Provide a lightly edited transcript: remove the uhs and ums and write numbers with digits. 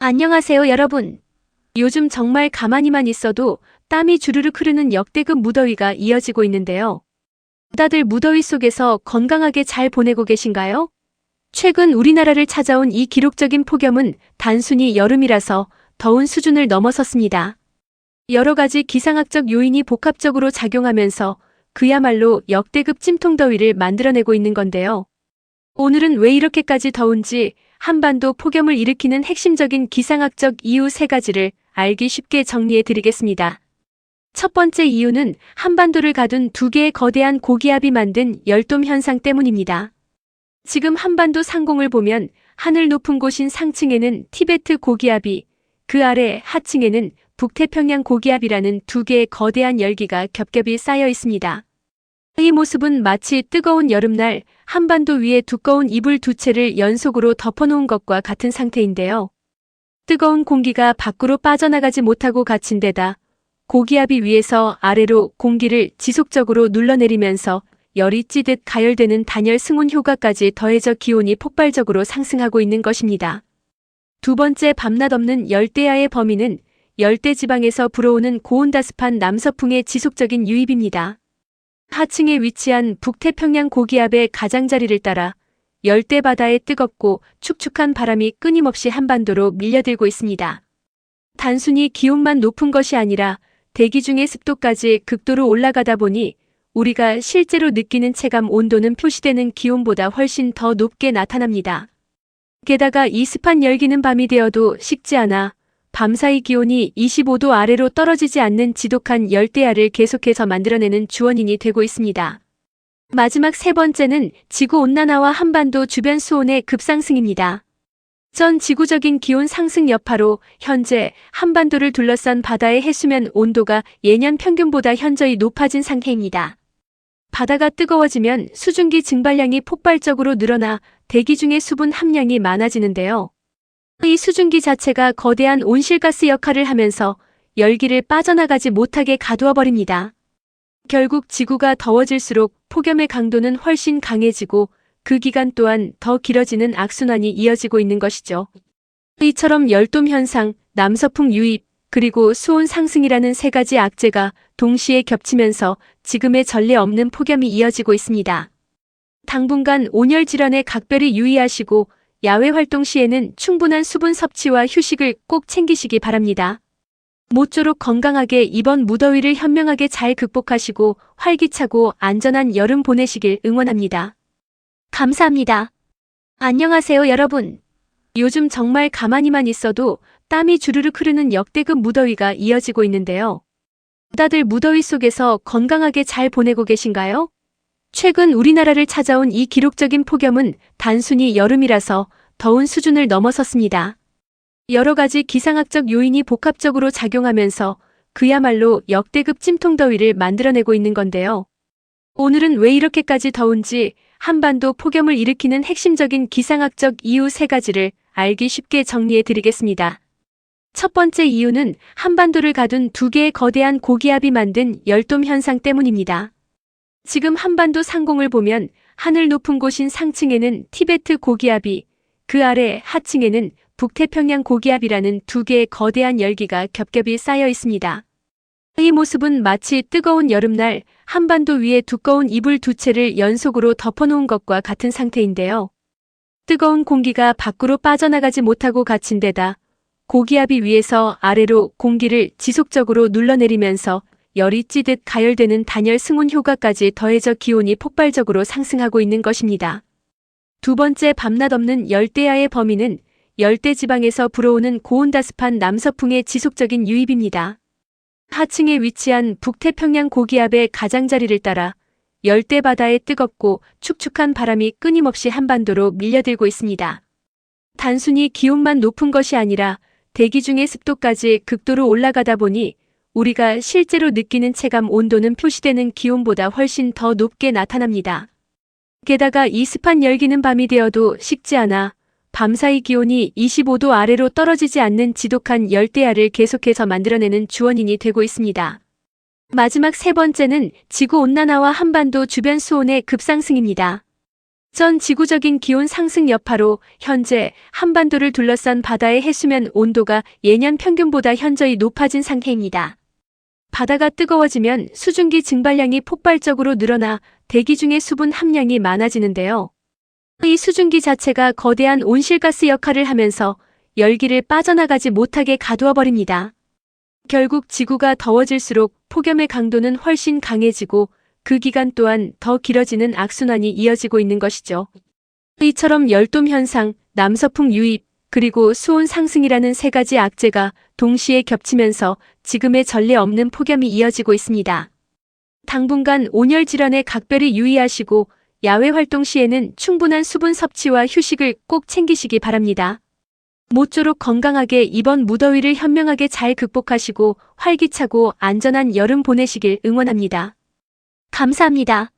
안녕하세요, 여러분. 요즘 정말 가만히만 있어도 땀이 주르륵 흐르는 역대급 무더위가 이어지고 있는데요. 다들 무더위 속에서 건강하게 잘 보내고 계신가요? 최근 우리나라를 찾아온 이 기록적인 폭염은 단순히 여름이라서 더운 수준을 넘어섰습니다. 여러 가지 기상학적 요인이 복합적으로 작용하면서 그야말로 역대급 찜통더위를 만들어내고 있는 건데요. 오늘은 왜 이렇게까지 더운지 한반도 폭염을 일으키는 핵심적인 기상학적 이유 3가지를 알기 쉽게 정리해 드리겠습니다. 첫 번째 이유는 한반도를 가둔 2개의 거대한 고기압이 만든 열돔 현상 때문입니다. 지금 한반도 상공을 보면 하늘 높은 곳인 상층에는 티베트 고기압이, 그 아래 하층에는 북태평양 고기압이라는 2개의 거대한 열기가 겹겹이 쌓여 있습니다. 이 모습은 마치 뜨거운 여름날 한반도 위에 두꺼운 이불 2채를 연속으로 덮어놓은 것과 같은 상태인데요. 뜨거운 공기가 밖으로 빠져나가지 못하고 갇힌 데다 고기압이 위에서 아래로 공기를 지속적으로 눌러내리면서 열이 찌듯 가열되는 단열 승온 효과까지 더해져 기온이 폭발적으로 상승하고 있는 것입니다. 두 번째, 밤낮 없는 열대야의 범위는 열대지방에서 불어오는 고온다습한 남서풍의 지속적인 유입입니다. 하층에 위치한 북태평양 고기압의 가장자리를 따라 열대바다의 뜨겁고 축축한 바람이 끊임없이 한반도로 밀려들고 있습니다. 단순히 기온만 높은 것이 아니라 대기 중의 습도까지 극도로 올라가다 보니 우리가 실제로 느끼는 체감 온도는 표시되는 기온보다 훨씬 더 높게 나타납니다. 게다가 이 습한 열기는 밤이 되어도 식지 않아 밤사이 기온이 25도 아래로 떨어지지 않는 지독한 열대야를 계속해서 만들어내는 주원인이 되고 있습니다. 마지막 3번째는 지구온난화와 한반도 주변 수온의 급상승입니다. 전 지구적인 기온 상승 여파로 현재 한반도를 둘러싼 바다의 해수면 온도가 예년 평균보다 현저히 높아진 상태입니다. 바다가 뜨거워지면 수증기 증발량이 폭발적으로 늘어나 대기 중의 수분 함량이 많아지는데요. 이 수증기 자체가 거대한 온실가스 역할을 하면서 열기를 빠져나가지 못하게 가두어 버립니다. 결국 지구가 더워질수록 폭염의 강도는 훨씬 강해지고 그 기간 또한 더 길어지는 악순환이 이어지고 있는 것이죠. 이처럼 열돔 현상, 남서풍 유입, 그리고 수온 상승이라는 3가지 악재가 동시에 겹치면서 지금의 전례 없는 폭염이 이어지고 있습니다. 당분간 온열 질환에 각별히 유의하시고 야외 활동 시에는 충분한 수분 섭취와 휴식을 꼭 챙기시기 바랍니다. 모쪼록 건강하게 이번 무더위를 현명하게 잘 극복하시고 활기차고 안전한 여름 보내시길 응원합니다. 감사합니다. 안녕하세요, 여러분. 요즘 정말 가만히만 있어도 땀이 주르륵 흐르는 역대급 무더위가 이어지고 있는데요. 다들 무더위 속에서 건강하게 잘 보내고 계신가요? 최근 우리나라를 찾아온 이 기록적인 폭염은 단순히 여름이라서 더운 수준을 넘어섰습니다. 여러 가지 기상학적 요인이 복합적으로 작용하면서 그야말로 역대급 찜통더위를 만들어내고 있는 건데요. 오늘은 왜 이렇게까지 더운지 한반도 폭염을 일으키는 핵심적인 기상학적 이유 3가지를 알기 쉽게 정리해 드리겠습니다. 첫 번째 이유는 한반도를 가둔 2개의 거대한 고기압이 만든 열돔 현상 때문입니다. 지금 한반도 상공을 보면 하늘 높은 곳인 상층에는 티베트 고기압이, 그 아래 하층에는 북태평양 고기압이라는 2개의 거대한 열기가 겹겹이 쌓여 있습니다. 이 모습은 마치 뜨거운 여름날 한반도 위에 두꺼운 이불 2채를 연속으로 덮어놓은 것과 같은 상태인데요. 뜨거운 공기가 밖으로 빠져나가지 못하고 갇힌 데다 고기압이 위에서 아래로 공기를 지속적으로 눌러내리면서 열이 찌듯 가열되는 단열 승온 효과까지 더해져 기온이 폭발적으로 상승하고 있는 것입니다. 두 번째, 밤낮 없는 열대야의 범위는 열대지방에서 불어오는 고온다습한 남서풍의 지속적인 유입입니다. 하층에 위치한 북태평양 고기압의 가장자리를 따라 열대바다의 뜨겁고 축축한 바람이 끊임없이 한반도로 밀려들고 있습니다. 단순히 기온만 높은 것이 아니라 대기 중의 습도까지 극도로 올라가다 보니 우리가 실제로 느끼는 체감 온도는 표시되는 기온보다 훨씬 더 높게 나타납니다. 게다가 이 습한 열기는 밤이 되어도 식지 않아 밤사이 기온이 25도 아래로 떨어지지 않는 지독한 열대야를 계속해서 만들어내는 주원인이 되고 있습니다. 마지막 3번째는 지구온난화와 한반도 주변 수온의 급상승입니다. 전 지구적인 기온 상승 여파로 현재 한반도를 둘러싼 바다의 해수면 온도가 예년 평균보다 현저히 높아진 상태입니다. 바다가 뜨거워지면 수증기 증발량이 폭발적으로 늘어나 대기 중의 수분 함량이 많아지는데요. 이 수증기 자체가 거대한 온실가스 역할을 하면서 열기를 빠져나가지 못하게 가두어 버립니다. 결국 지구가 더워질수록 폭염의 강도는 훨씬 강해지고 그 기간 또한 더 길어지는 악순환이 이어지고 있는 것이죠. 이처럼 열돔 현상, 남서풍 유입, 그리고 수온 상승이라는 세 가지 악재가 동시에 겹치면서 지금의 전례 없는 폭염이 이어지고 있습니다. 당분간 온열 질환에 각별히 유의하시고 야외 활동 시에는 충분한 수분 섭취와 휴식을 꼭 챙기시기 바랍니다. 모쪼록 건강하게 이번 무더위를 현명하게 잘 극복하시고 활기차고 안전한 여름 보내시길 응원합니다. 감사합니다.